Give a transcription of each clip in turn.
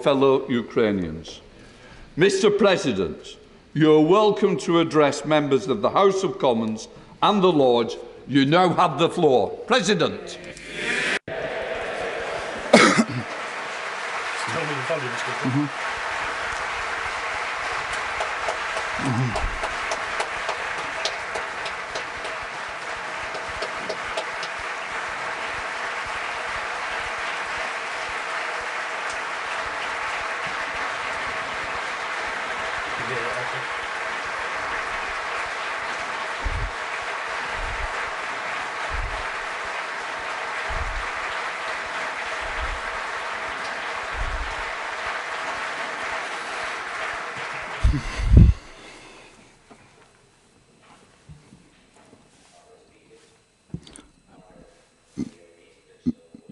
fellow Ukrainians. Mr. President, you are welcome to address members of the House of Commons and the Lords. You now have the floor. President.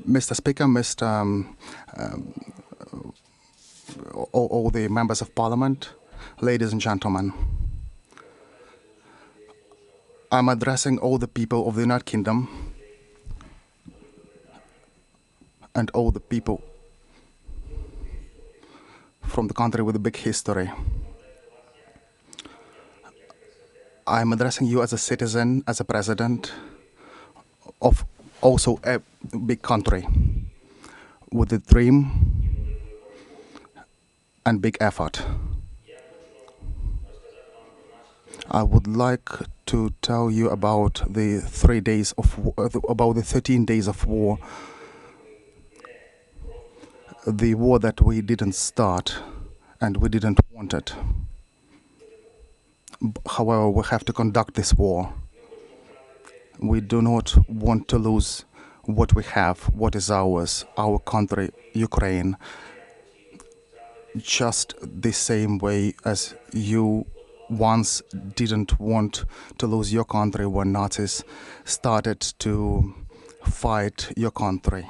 Mr. Speaker, all the members of Parliament, ladies and gentlemen, I'm addressing all the people of the United Kingdom and all the people from the country with a big history. I'm addressing you as a citizen, as a president of also a big country with a dream and big effort. I would like to tell you about the 13 days of war. The war that we didn't start and we didn't want it. However, we have to conduct this war. We do not want to lose what we have, what is ours, our country, Ukraine, just the same way as you once didn't want to lose your country when Nazis started to fight your country.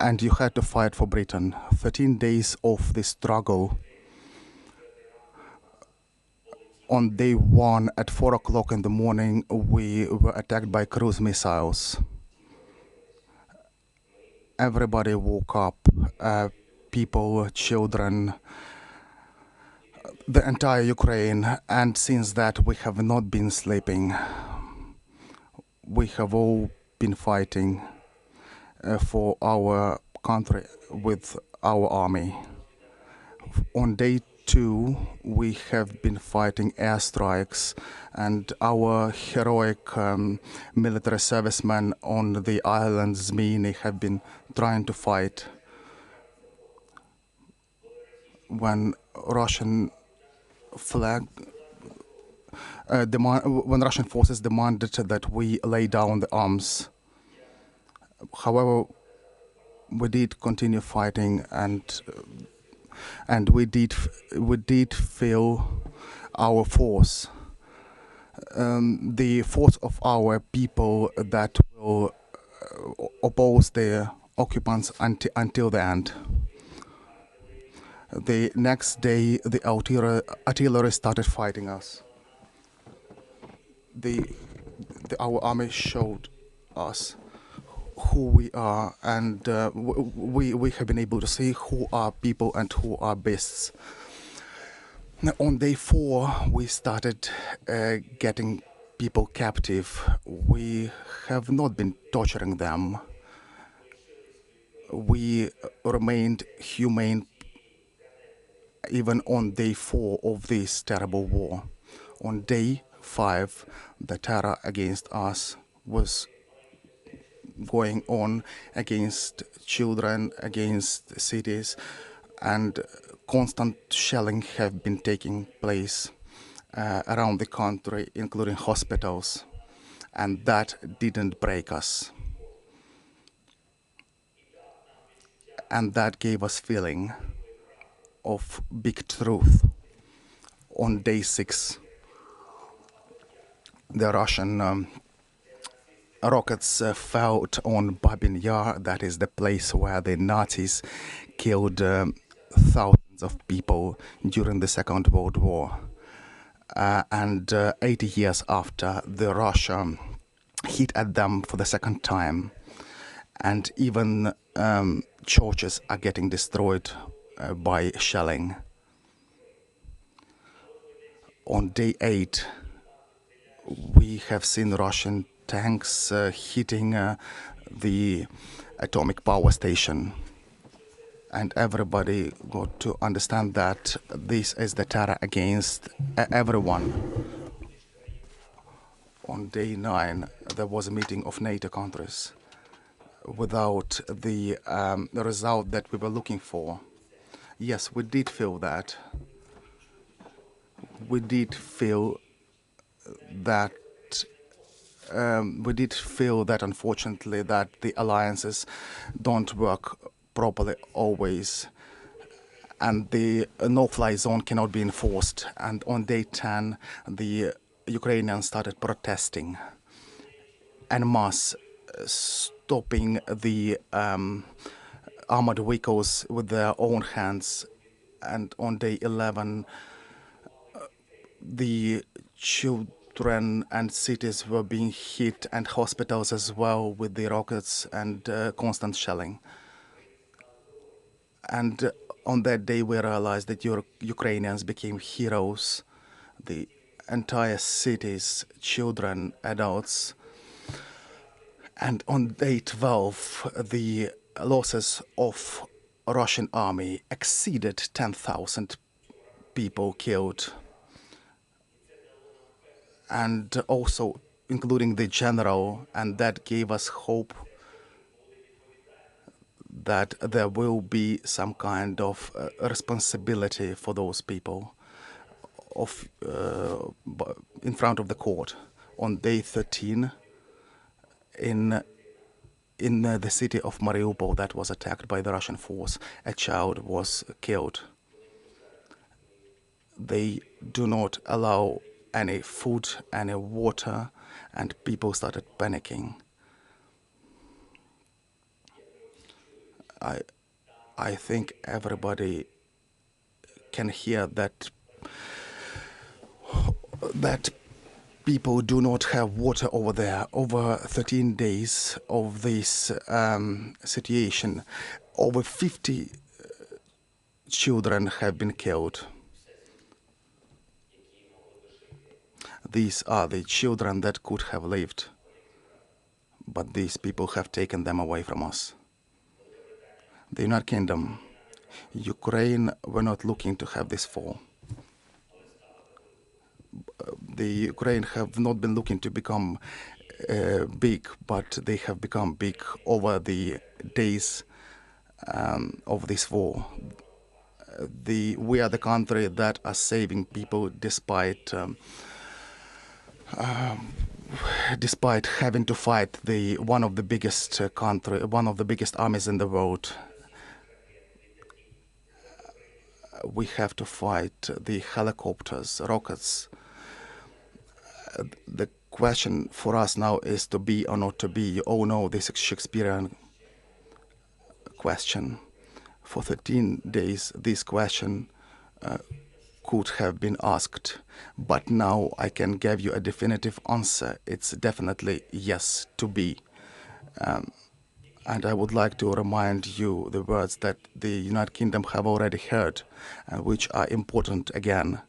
And you had to fight for Britain. 13 days of the struggle. On day 1 at 4 o'clock in the morning, we were attacked by cruise missiles. Everybody woke up, people, children, the entire Ukraine, and since that we have not been sleeping. We have all been fighting for our country with our army. On day 2, we have been fighting airstrikes, and our heroic military servicemen on the island Zmyny have been trying to fight when Russian forces demanded that we lay down the arms. However, we did continue fighting, and we did feel our force, the force of our people that will oppose the occupants until the end. The next day, the artillery started fighting us. Our army showed us who we are, and we have been able to see who are people and who are beasts. Now, on day 4, we started getting people captive. We have not been torturing them. We remained humane even on day 4 of this terrible war. On day 5, the terror against us was going on, against children, against cities, and constant shelling have been taking place around the country, including hospitals, and that didn't break us. And that gave us feeling of big truth. On day 6, the Russian rockets fell on Babin Yar, that is the place where the Nazis killed thousands of people during the Second World War. And 80 years after, the Russia hit at them for the second time. And even churches are getting destroyed by shelling. On day 8, we have seen Russian tanks hitting the atomic power station. And everybody got to understand that this is the terror against everyone. On day 9, there was a meeting of NATO countries without the result that we were looking for. Yes, we did feel that. We did feel that. Unfortunately, that the alliances don't work properly always, and the no-fly zone cannot be enforced. And on day 10, the Ukrainians started protesting en masse, stopping the armored vehicles with their own hands. And on day 11, the children and cities were being hit, and hospitals as well, with the rockets and constant shelling. And on that day, we realized that Ukrainians became heroes. The entire cities, children, adults. And on day 12, the losses of Russian army exceeded 10,000 people killed. And also including the general, and that gave us hope that there will be some kind of responsibility for those people in front of the court. On day 13, in the city of Mariupol that was attacked by the Russian force, a child was killed. They do not allow any food, any water, and people started panicking. I think everybody can hear that people do not have water over there. Over 13 days of this situation, over 50 children have been killed. These are the children that could have lived, but these people have taken them away from us. The United Kingdom, Ukraine were not looking to have this fall. The Ukraine have not been looking to become big, but they have become big over the days of this war. We are the country that are saving people despite having to fight one of the biggest armies in the world. We have to fight the helicopters, rockets. The question for us now is to be or not to be. You all know this Shakespearean question. For 13 days, this question could have been asked, but now I can give you a definitive answer. It's definitely yes, to be. And I would like to remind you the words that the United Kingdom have already heard, which are important again.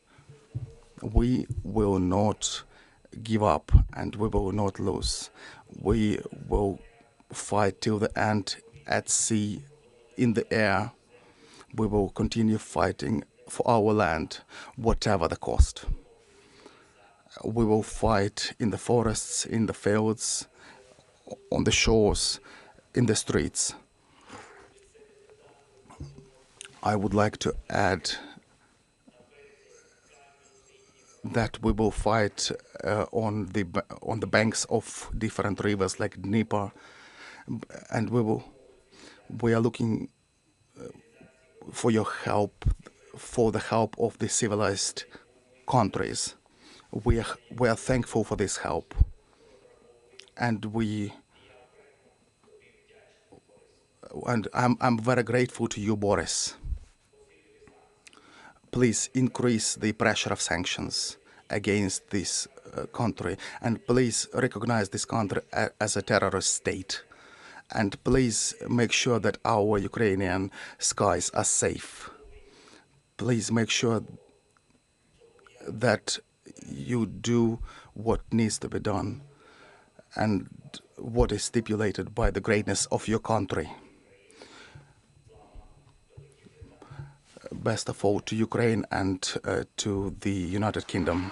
We will not give up, and we will not lose. We will fight till the end, at sea, in the air. We will continue fighting for our land, whatever the cost. We will fight in the forests, in the fields, on the shores, in the streets. I would like to add that we will fight on the banks of different rivers like Dnieper, and we are looking for your help, for the help of the civilized countries. We are thankful for this help, and I'm very grateful to you, Boris. Please increase the pressure of sanctions against this country, and please recognize this country as a terrorist state, and please make sure that our Ukrainian skies are safe. please make sure that you do what needs to be done and what is stipulated by the greatness of your country. Best of all to Ukraine and to the United Kingdom.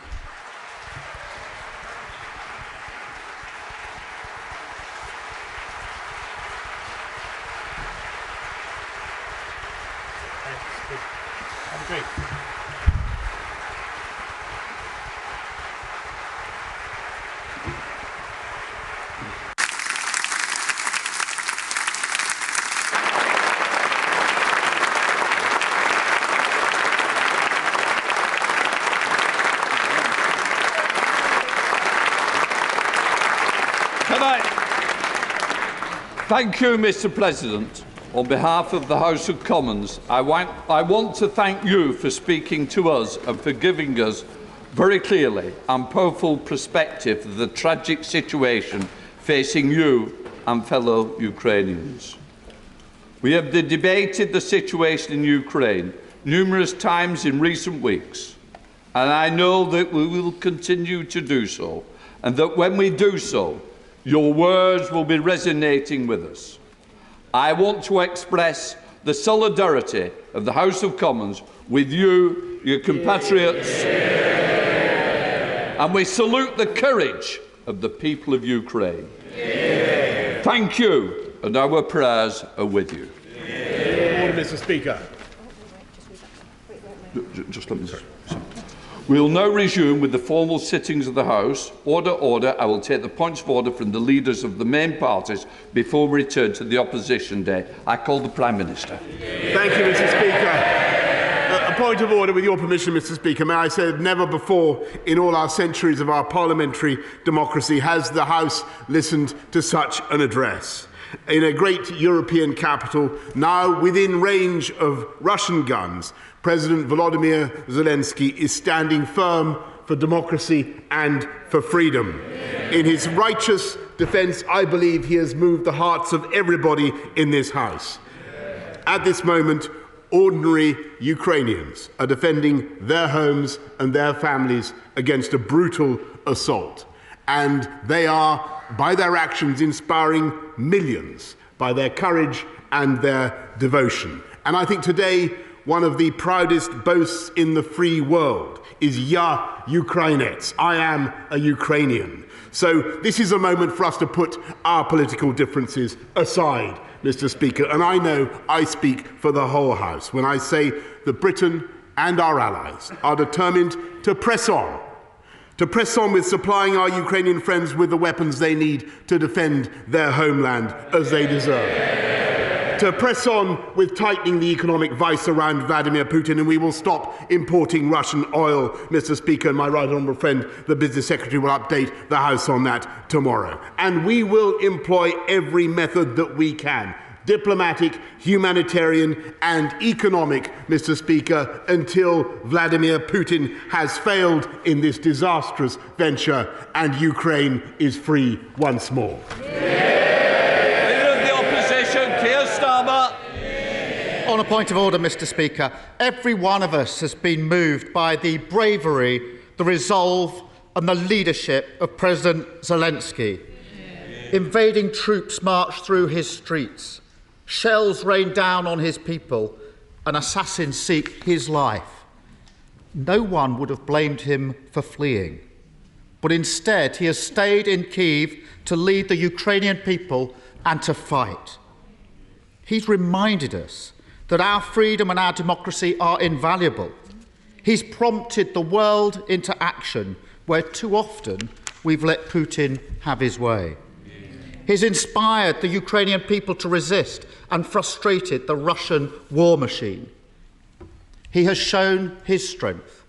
Thank you, Mr. President. On behalf of the House of Commons, I want to thank you for speaking to us and for giving us very clearly and powerful perspective of the tragic situation facing you and fellow Ukrainians. We have debated the situation in Ukraine numerous times in recent weeks, and I know that we will continue to do so, and that when we do so, your words will be resonating with us. I want to express the solidarity of the House of Commons with you, your compatriots, and we salute the courage of the people of Ukraine. Thank you, and our prayers are with you. Order, Mr. Speaker. Just let me say. We will now resume with the formal sittings of the House. Order, order. I will take the points of order from the leaders of the main parties before we return to the opposition day. I call the Prime Minister. Thank you, Mr. Speaker. A point of order, with your permission, Mr. Speaker. May I say that never before in all our centuries of our parliamentary democracy has the House listened to such an address. In a great European capital, now within range of Russian guns, President Volodymyr Zelensky is standing firm for democracy and for freedom. In his righteous defence, I believe he has moved the hearts of everybody in this House. At this moment, ordinary Ukrainians are defending their homes and their families against a brutal assault. And they are, by their actions, inspiring millions by their courage and their devotion. And I think today, one of the proudest boasts in the free world is "Ya Ukrainets." I am a Ukrainian. So this is a moment for us to put our political differences aside, Mr. Speaker, and I know I speak for the whole House when I say that Britain and our allies are determined to press on with supplying our Ukrainian friends with the weapons they need to defend their homeland as they deserve. To press on with tightening the economic vice around Vladimir Putin, and we will stop importing Russian oil, Mr. Speaker, and my right honourable friend, the Business Secretary, will update the House on that tomorrow. And we will employ every method that we can, diplomatic, humanitarian and economic, Mr. Speaker, until Vladimir Putin has failed in this disastrous venture and Ukraine is free once more. On a point of order, Mr. Speaker, every one of us has been moved by the bravery, the resolve and the leadership of President Zelensky. Invading troops marched through his streets, shells rained down on his people, and assassins seek his life. No one would have blamed him for fleeing, but instead he has stayed in Kyiv to lead the Ukrainian people and to fight. He's reminded us that our freedom and our democracy are invaluable. He's prompted the world into action where too often we've let Putin have his way. He's inspired the Ukrainian people to resist and frustrated the Russian war machine. He has shown his strength,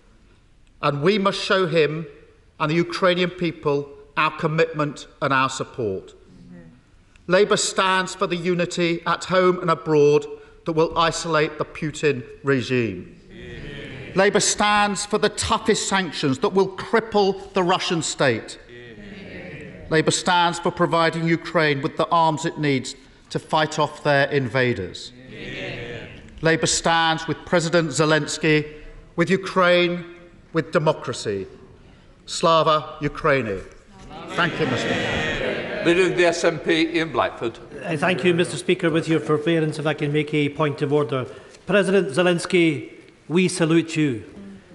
and we must show him and the Ukrainian people our commitment and our support. Labour stands for the unity at home and abroad that will isolate the Putin regime. Labour stands for the toughest sanctions that will cripple the Russian state. Labour stands for providing Ukraine with the arms it needs to fight off their invaders. Labour stands with President Zelensky, with Ukraine, with democracy. Slava Ukraini. Thank you, Mr. Speaker. Leader of the SNP, Ian Blackford. Thank you, Mr. Speaker. With your forbearance, if I can make a point of order. President Zelensky, we salute you.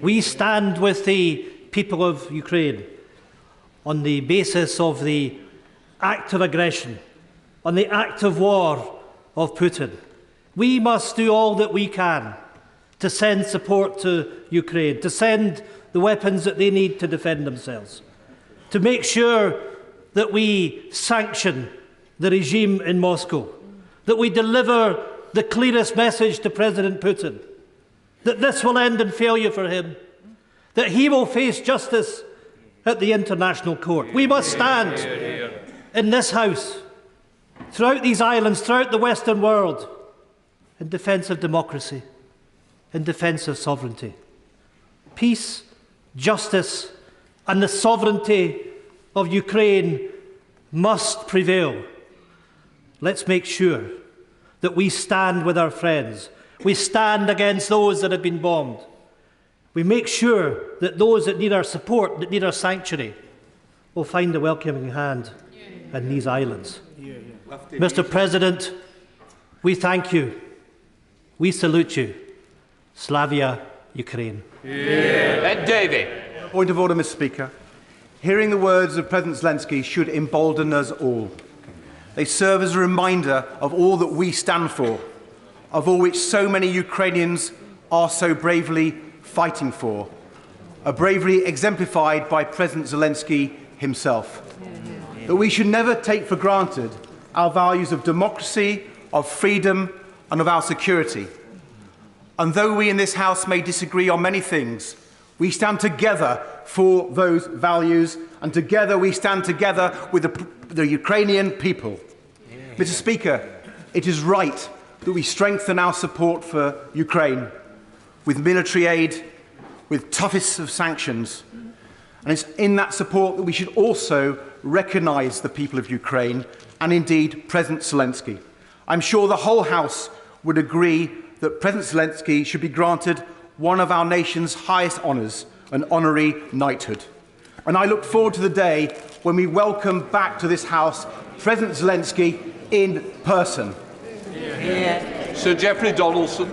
We stand with the people of Ukraine on the basis of the act of aggression, on the act of war of Putin. We must do all that we can to send support to Ukraine, to send the weapons that they need to defend themselves, to make sure that we sanction the regime in Moscow, that we deliver the clearest message to President Putin, that this will end in failure for him, that he will face justice at the International Court. We must stand in this House, throughout these islands, throughout the Western world, in defence of democracy, in defence of sovereignty. Peace, justice and the sovereignty of Ukraine must prevail. Let's make sure that we stand with our friends. We stand against those that have been bombed. We make sure that those that need our support, that need our sanctuary, will find a welcoming hand in these islands. Mr. President, we thank you. We salute you. Slavia Ukraine. Davey. Point of order, Mr. Speaker. Hearing the words of President Zelensky should embolden us all. They serve as a reminder of all that we stand for, of all which so many Ukrainians are so bravely fighting for, a bravery exemplified by President Zelensky himself. That we should never take for granted our values of democracy, of freedom and of our security. And though we in this House may disagree on many things, we stand together for those values, and together we stand together with the Ukrainian people. Mr. Speaker, it is right that we strengthen our support for Ukraine with military aid, with toughest of sanctions. And it's in that support that we should also recognise the people of Ukraine and indeed President Zelensky. I'm sure the whole House would agree that President Zelensky should be granted one of our nation's highest honours, an honorary knighthood. And I look forward to the day when we welcome back to this House President Zelensky in person. Sir Geoffrey Donaldson.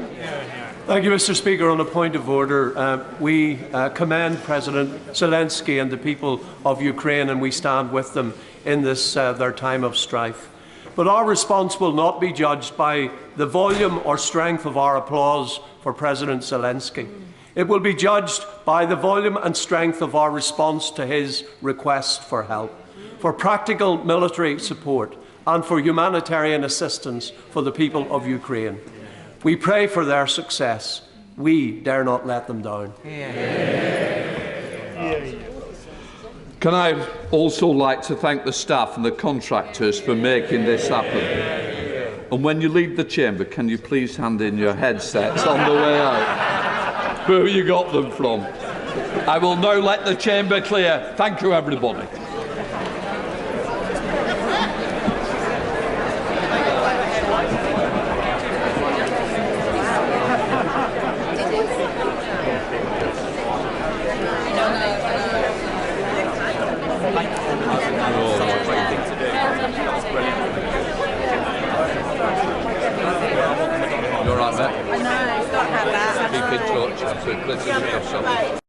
Thank you, Mr. Speaker. On a point of order, we commend President Zelensky and the people of Ukraine, and we stand with them in this their time of strife. But our response will not be judged by the volume or strength of our applause for President Zelensky. It will be judged by the volume and strength of our response to his request for help, for practical military support and for humanitarian assistance for the people of Ukraine. We pray for their success. We dare not let them down. Can I also like to thank the staff and the contractors for making this happen? And when you leave the chamber, can you please hand in your headsets on the way out? Where you got them from? I will now let the chamber clear. Thank you, everybody. You're right, mate. I know, it's not had that. Keep in touch. Absolutely.